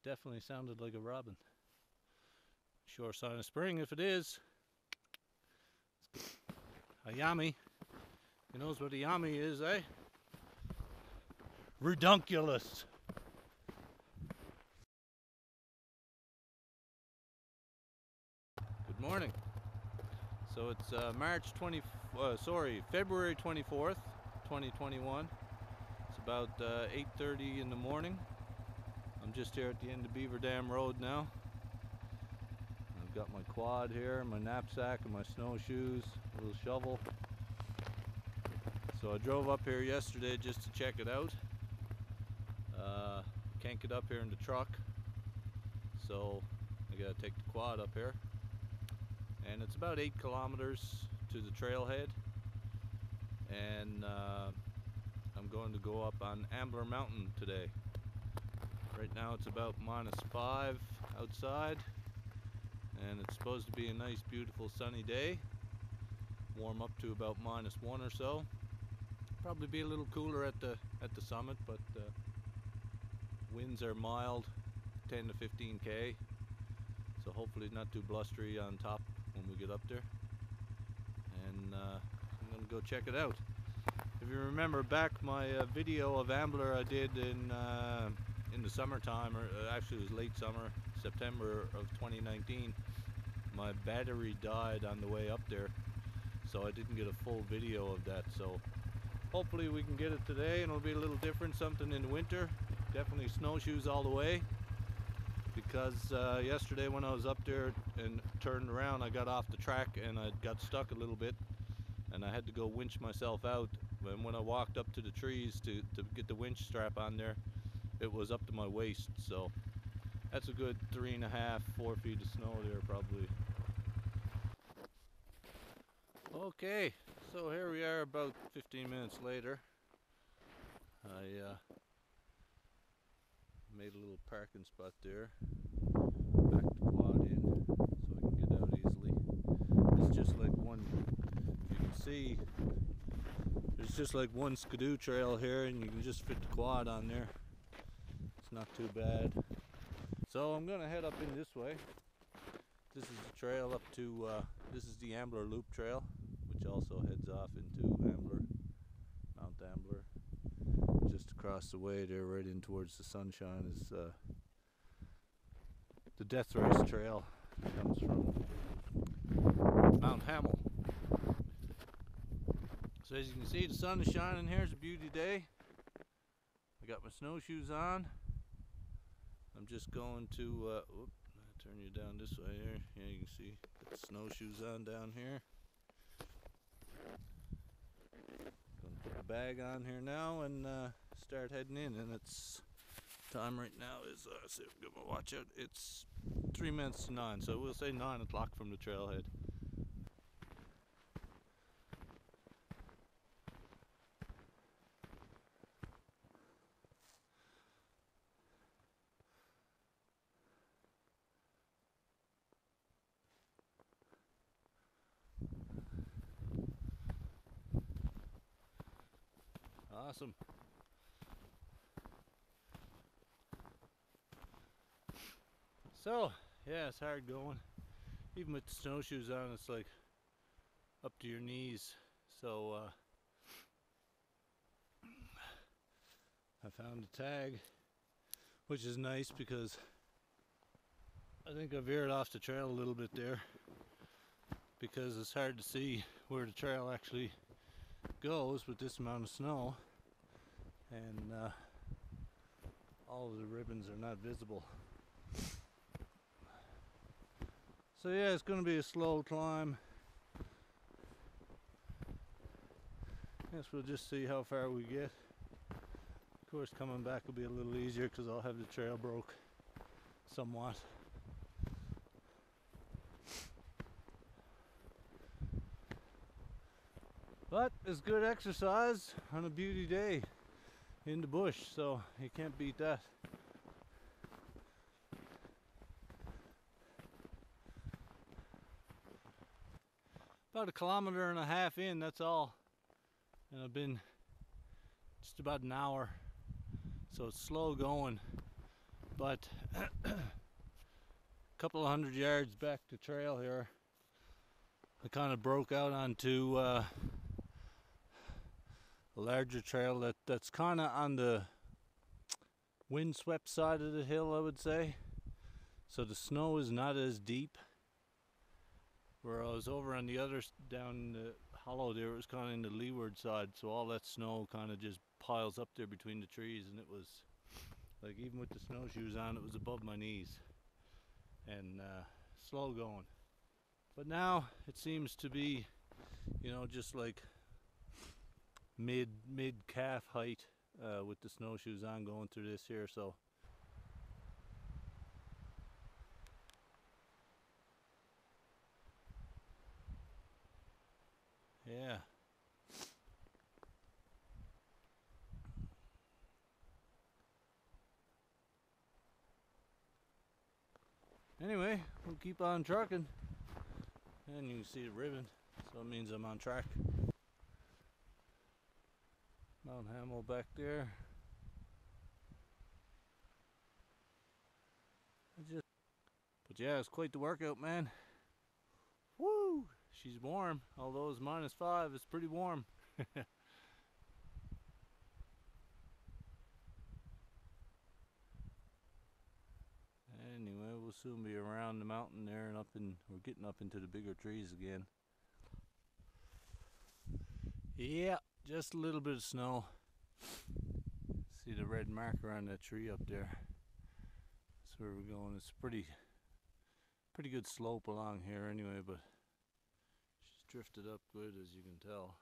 definitely sounded like a robin. Sure sign of spring if it is. A yami. Who knows what a yami is, eh? Redunculus. Good morning. So it's February 24th, 2021. It's about 8:30 in the morning. I'm just here at the end of Beaver Dam Road now. I've got my quad here, my knapsack and my snowshoes, a little shovel. So I drove up here yesterday just to check it out. Can't get up here in the truck, so I gotta take the quad up here. And it's about 8 kilometers to the trailhead. And I'm going to go up on Ambler Mountain today. Right now it's about -5 outside, and it's supposed to be a nice, beautiful, sunny day. Warm up to about -1 or so. Probably be a little cooler at the summit, but winds are mild, 10 to 15 k. So hopefully not too blustery on top when we get up there. And I'm gonna go check it out. If you remember back my video of Ambler I did in the summertime, or actually it was late summer, September of 2019, my battery died on the way up there, so I didn't get a full video of that. So hopefully we can get it today, and it'll be a little different, something in the winter. Definitely snowshoes all the way, because yesterday when I was up there and turned around, I got off the track and I got stuck a little bit, and I had to go winch myself out. And when I walked up to the trees to get the winch strap on there, it was up to my waist. So that's a good 3.5, 4 feet of snow there probably. Okay, so here we are about 15 minutes later. I made a little parking spot there. Back the quad in so I can get out easily. It's just like one, you can see, there's just like one skidoo trail here, and you can just fit the quad on there. It's not too bad. So I'm gonna head up in this way. This is the trail up to, this is the Ambler Loop Trail, which also heads off into Ambler, Mount Ambler. Just across the way there, right in towards the sunshine, is the Death Race Trail that comes from Mount Hamel. So as you can see, the sun is shining here. It's a beauty day. I got my snowshoes on. I'm just going to, turn you down this way here. Yeah, you can see, got the snowshoes on down here. Gonna put the bag on here now and start heading in. And it's time right now is, see if I can get my watch out. It's 3 minutes to 9, so we'll say 9 o'clock from the trailhead. Awesome. So, yeah, it's hard going. Even with the snowshoes on, it's like up to your knees. So, I found a tag, which is nice because I think I veered off the trail a little bit there, because it's hard to see where the trail actually goes with this amount of snow, and all of the ribbons are not visible. So yeah, it's going to be a slow climb. Guess we'll just see how far we get. Of course, coming back will be a little easier because I'll have the trail broke somewhat. But it's good exercise on a beauty day in the bush, so you can't beat that. About 1.5 kilometers in, that's all. And I've been just about an hour, so it's slow going. But A couple of 100 yards back to trail here, I kind of broke out onto a larger trail that's kind of on the windswept side of the hill, I would say. So the snow is not as deep. Where I was over on the other, down the hollow there, it was kind of in the leeward side, so all that snow kind of just piles up there between the trees, and it was like, even with the snowshoes on, it was above my knees and slow going. But now it seems to be, you know, just like mid calf height with the snowshoes on going through this here. So yeah. Anyway, we'll keep on trucking, and you can see the ribbon, so it means I'm on track. Mount Hamel back there. But yeah, it's quite the workout, man. Woo! She's warm, although it's -5, it's pretty warm. Anyway, we'll soon be around the mountain there, and we're getting up into the bigger trees again. Yeah, just a little bit of snow. See the red marker on that tree up there? That's where we're going. It's pretty good slope along here anyway, but she's drifted up good, as you can tell.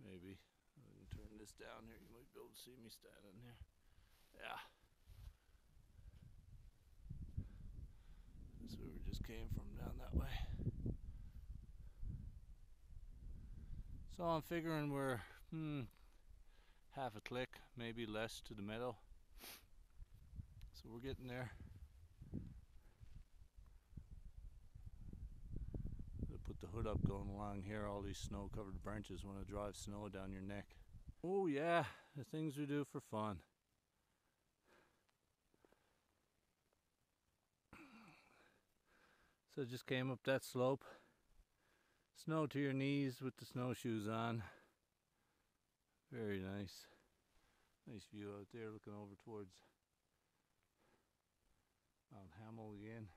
Maybe. I can turn this down here, you might be able to see me standing there. Yeah. That's where we just came from, down that way. So I'm figuring we're half a click, maybe less, to the meadow. So we're getting there. Put the hood up going along here, all these snow covered branches want to drive snow down your neck. Oh yeah, the things we do for fun. So just came up that slope. Snow to your knees with the snowshoes on. Very nice. Nice view out there looking over towards Mount Hamel again.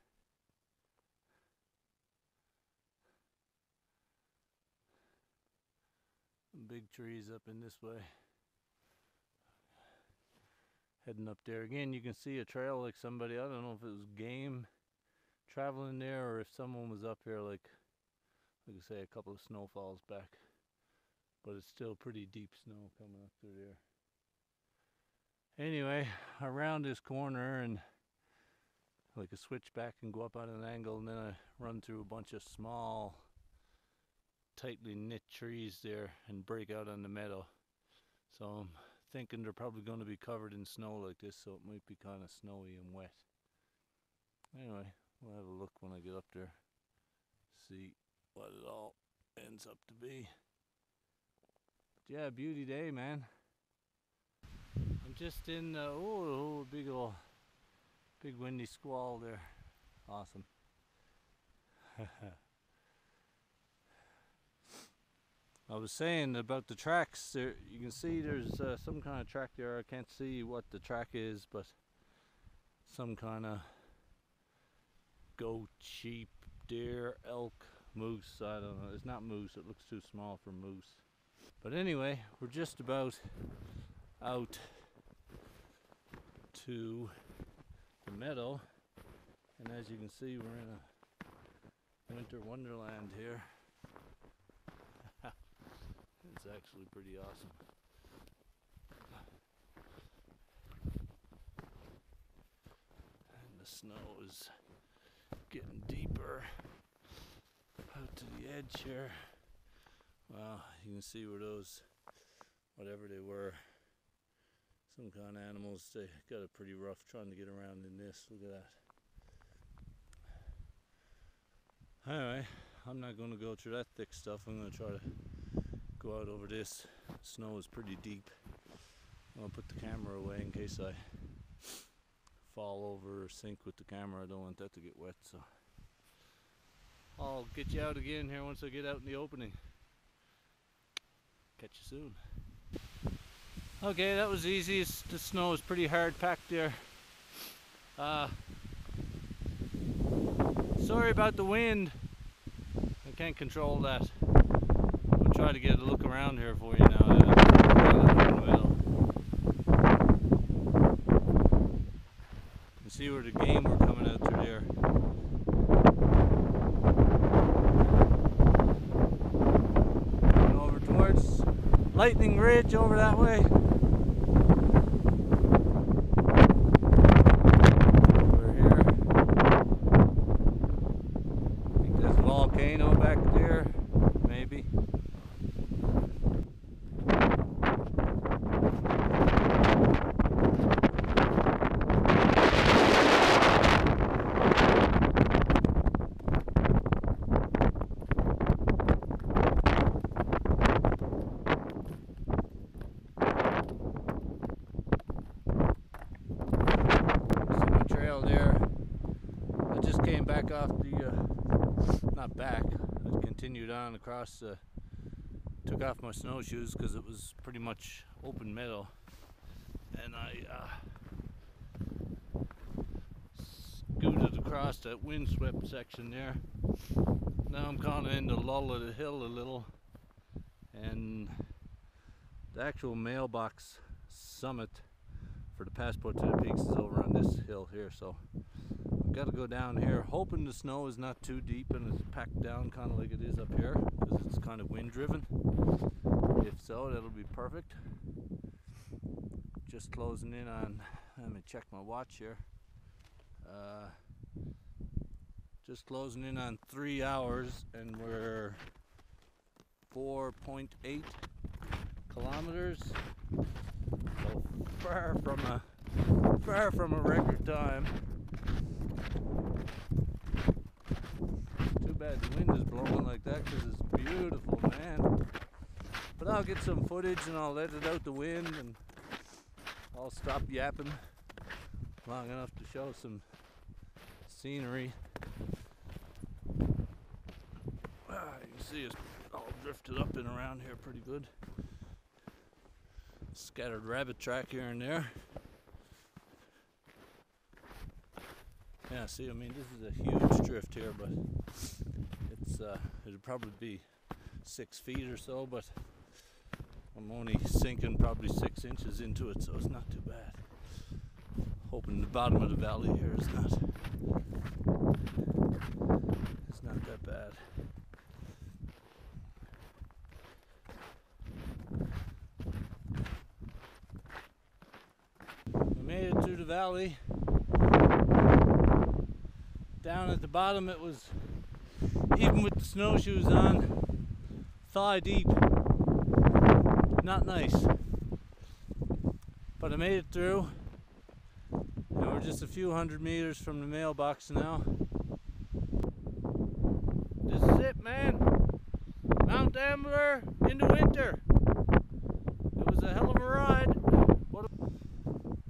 Some big trees up in this way. Heading up there again, you can see a trail like somebody, I don't know if it was game traveling there or if someone was up here like I say, a couple of snowfalls back. But it's still pretty deep snow coming up through there. Anyway, around this corner and like a switchback and go up on an angle, and then I run through a bunch of small, tightly knit trees there and break out on the meadow. So I'm thinking they're probably going to be covered in snow like this, so it might be kind of snowy and wet. Anyway, we'll have a look when I get up there, see what it all ends up to be. But yeah, beauty day, man. I'm just in big windy squall there. Awesome. I was saying about the tracks there, you can see there's some kind of track there. I can't see what the track is, but some kind of goat, sheep, deer, elk, moose, I don't know. It's not moose, it looks too small for moose. But anyway, we're just about out to the meadow, and as you can see, we're in a winter wonderland here. It's actually pretty awesome. And the snow is getting deeper out to the edge here. Wow, you can see where those, whatever they were, some kind of animals, they got it pretty rough trying to get around in this. Look at that. Anyway, I'm not going to go through that thick stuff. I'm going to try to go out over this. Snow is pretty deep. I'll put the camera away in case I fall over or sink with the camera. I don't want that to get wet, so I'll get you out again here once I get out in the opening. Catch you soon. Okay, that was easy. The snow is pretty hard packed there. Sorry about the wind. I can't control that. I'll try to get a look around here for you now. You see where the game were coming out through there. Going over towards Lightning Ridge over that way. Over here. I think there's a volcano back there, maybe. Came back off the, not back, I continued on across, took off my snowshoes because it was pretty much open meadow, and I scooted across that windswept section there. Now I'm kind of in the lull of the hill a little, and the actual mailbox summit for the passport to the peaks is over on this hill here, so got to go down here, hoping the snow is not too deep and it's packed down kind of like it is up here, because it's kind of wind driven. If so, that'll be perfect. Just closing in on, let me check my watch here, just closing in on 3 hours, and we're 4.8 kilometers, so far from a record time. Too bad the wind is blowing like that because it's beautiful, man. But I'll get some footage and I'll let it out the wind, and I'll stop yapping long enough to show some scenery. You can see it's all drifted up and around here pretty good. Scattered rabbit track here and there. Yeah, see, I mean, this is a huge drift here, but it's it'll probably be 6 feet or so, but I'm only sinking probably 6 inches into it, so it's not too bad. Hoping the bottom of the valley here is not that bad. We made it through the valley. Down at the bottom it was, even with the snowshoes on, thigh deep. Not nice. But I made it through. And we're just a few hundred meters from the mailbox now. This is it, man. Mount Ambler into winter. It was a hell of a ride.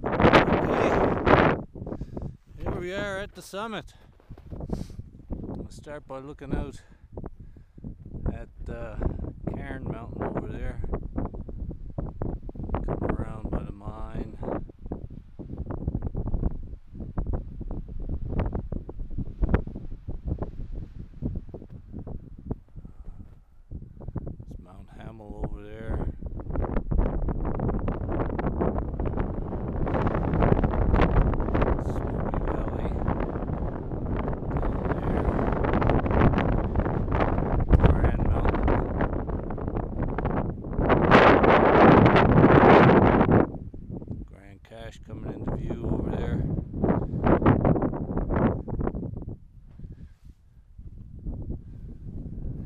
Okay. Here we are at the summit. I'll start by looking out at Beaver Dam Mountain over there. Come around by the mine. There's Mount Hamel over there. Coming into view over there.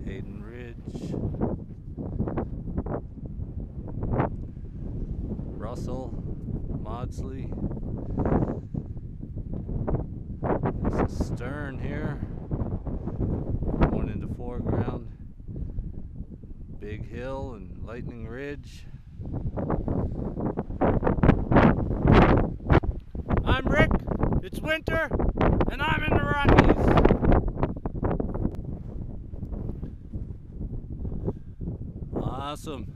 Hayden Ridge. Russell. Maudsley. There's a stern here. One in the foreground. Big Hill and Lightning Ridge. I'm Rick. winter, and I'm in the Rockies. Awesome.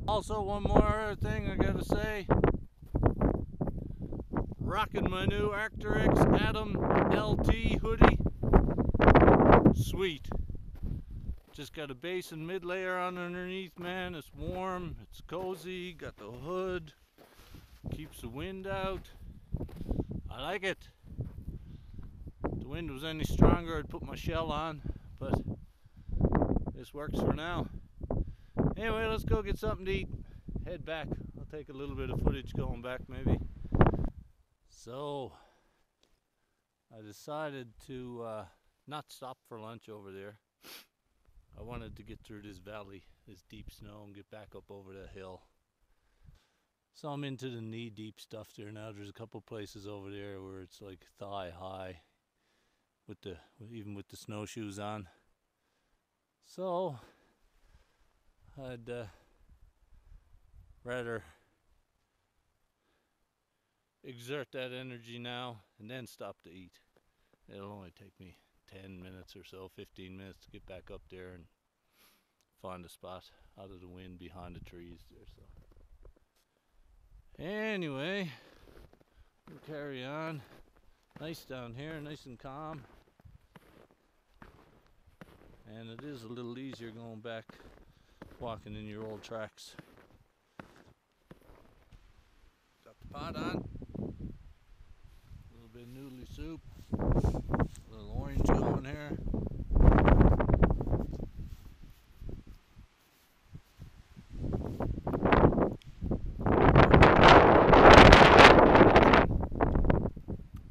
Also, one more thing I gotta say. Rocking my new Arcturix Atom LT hoodie. Sweet. Just got a base and mid layer on underneath, man. It's warm, it's cozy, got the hood, keeps the wind out. I like it. If the wind was any stronger, I'd put my shell on, but this works for now. Anyway, let's go get something to eat. Head back. I'll take a little bit of footage going back maybe. So, I decided to not stop for lunch over there. I wanted to get through this valley, this deep snow, and get back up over the hill. So I'm into the knee-deep stuff there now. There's a couple places over there where it's like thigh-high, even with the snowshoes on. So I'd rather exert that energy now and then stop to eat. It'll only take me 10 minutes or so, 15 minutes to get back up there and find a spot out of the wind behind the trees there. So anyway, we'll carry on. Nice down here, nice and calm. And it is a little easier going back, walking in your old tracks. Got the pot on. A little bit of noodly soup. A little orange going here.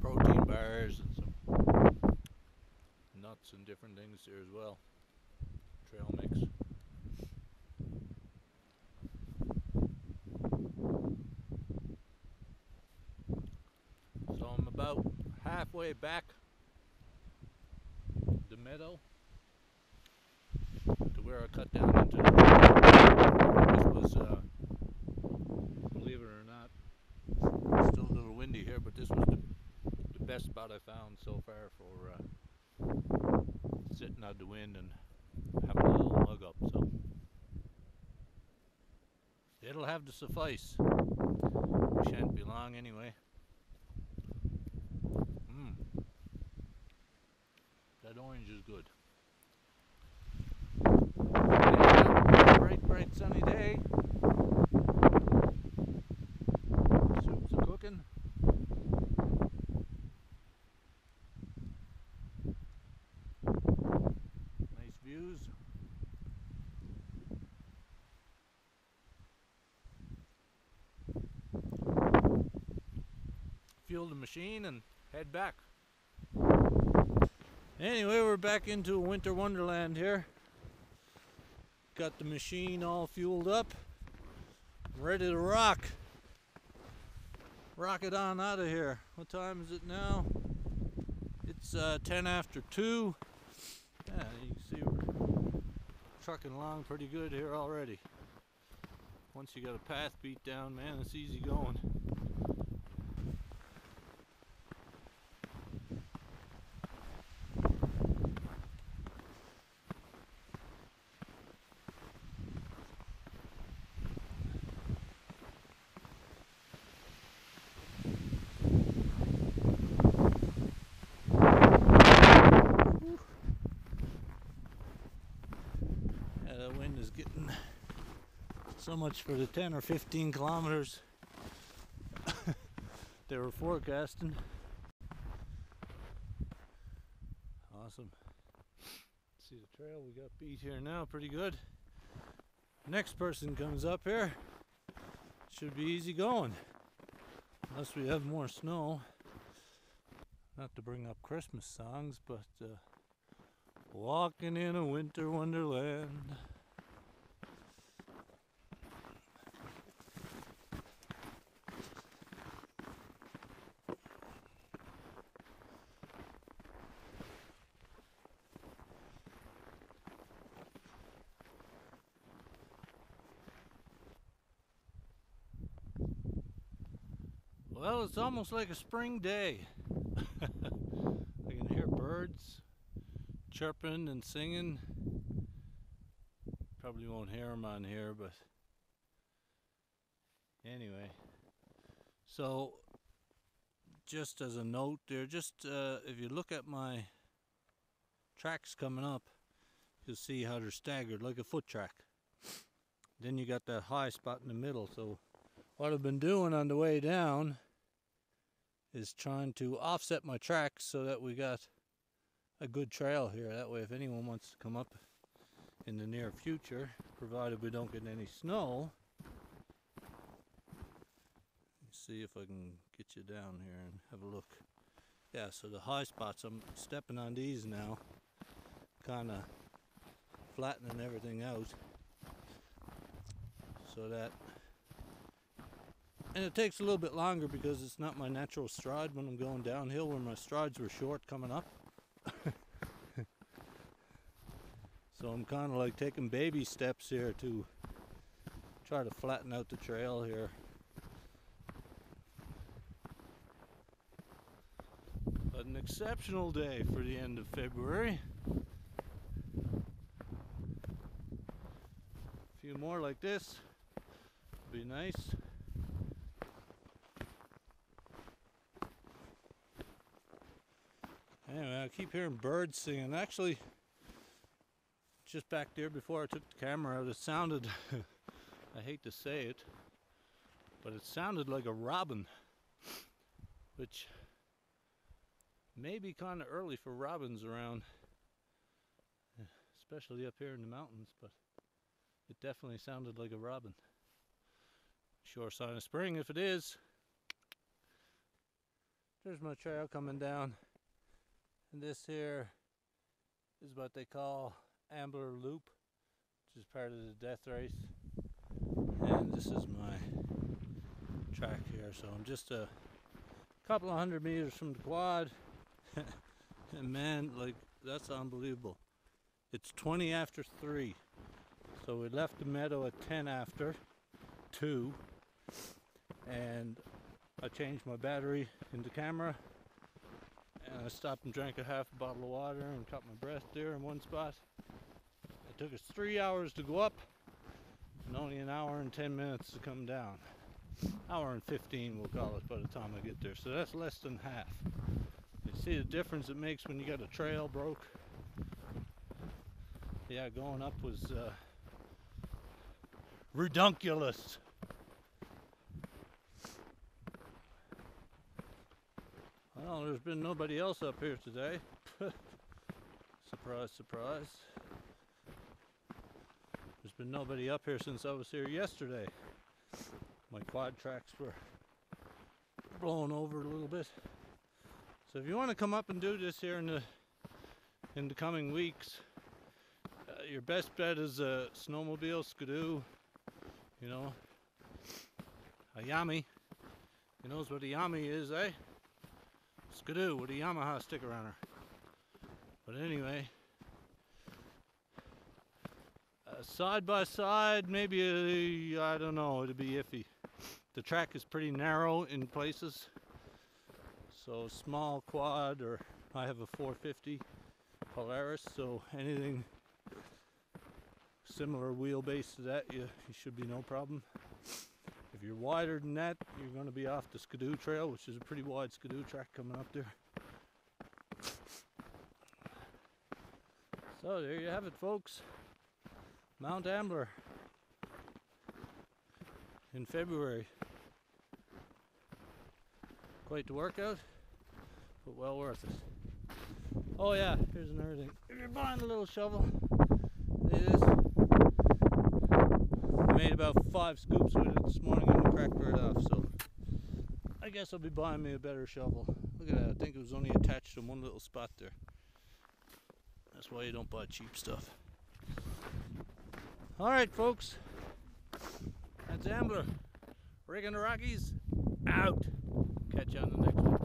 Protein bars and some nuts and different things there as well. Trail mix. So I'm about halfway back the meadow to where I cut down into the this was believe it or not, it's still a little windy here, but this was the best spot I found so far for sitting out the wind and having a little mug up, so it'll have to suffice. We shan't be long anyway. That orange is good. Yeah, bright sunny day. Soup's a cooking. Nice views. Fuel the machine and head back. Anyway, we're back into a winter wonderland here. Got the machine all fueled up, ready to rock. Rock it on out of here. What time is it now? It's 10 after 2. Yeah, you can see we're trucking along pretty good here already. Once you got a path beat down, man, it's easy going. The wind is getting so much for the 10 or 15 kilometers they were forecasting. Awesome. See the trail we got beat here now pretty good. Next person comes up here, should be easy going, unless we have more snow. Not to bring up Christmas songs, but walking in a winter wonderland. Well, it's almost like a spring day. I can hear birds chirping and singing. Probably won't hear them on here, but anyway. So, just as a note there, if you look at my tracks coming up, you'll see how they're staggered like a foot track. Then you got that high spot in the middle. So what I've been doing on the way down is trying to offset my tracks so that we got a good trail here. That way if anyone wants to come up in the near future, provided we don't get any snow. Let's see if I can get you down here and have a look. Yeah, so the high spots, I'm stepping on these now, kind of flattening everything out so that, and it takes a little bit longer because it's not my natural stride when I'm going downhill, where my strides were short coming up. So I'm kind of like taking baby steps here to try to flatten out the trail here. But an exceptional day for the end of February. A few more like this would be nice. Anyway, I keep hearing birds singing. Actually, just back there before I took the camera out, it sounded, I hate to say it, but it sounded like a robin, which may be kind of early for robins around, especially up here in the mountains, but it definitely sounded like a robin. Sure sign of spring if it is. There's my trail coming down. And this here is what they call Ambler Loop, which is part of the death race. And this is my track here. So I'm just a couple of 100 meters from the quad. And man, like, that's unbelievable. It's 20 after 3. So we left the meadow at 10 after 2. And I changed my battery in the camera. And I stopped and drank a half a bottle of water and caught my breath there in one spot. It took us 3 hours to go up and only an hour and 10 minutes to come down. Hour and 15 we'll call it by the time I get there. So that's less than half. You see the difference it makes when you got a trail broke? Yeah, going up was redunculous. Well, there's been nobody else up here today. Surprise, surprise. There's been nobody up here since I was here yesterday. My quad tracks were blowing over a little bit. So if you want to come up and do this here in the coming weeks, your best bet is a snowmobile, skidoo, you know, a Yami. You knows what a Yami is, eh? Skidoo with a Yamaha sticker on her. But anyway, side by side, maybe, I don't know, it'd be iffy. The track is pretty narrow in places. So small quad, or I have a 450 Polaris, so anything similar wheelbase to that, you should be no problem. If you're wider than that, you're going to be off the Skidoo Trail, which is a pretty wide Skidoo track coming up there. So there you have it, folks. Mount Ambler in February. Quite the workout, but well worth it. Oh yeah, here's another thing. If you're buying a little shovel, made about 5 scoops with it this morning and it cracked right off, so I guess I'll be buying me a better shovel. Look at that, I think it was only attached to one little spot there. That's why you don't buy cheap stuff. Alright folks, that's Ambler. Rigging the Rockies, out. Catch you on the next one.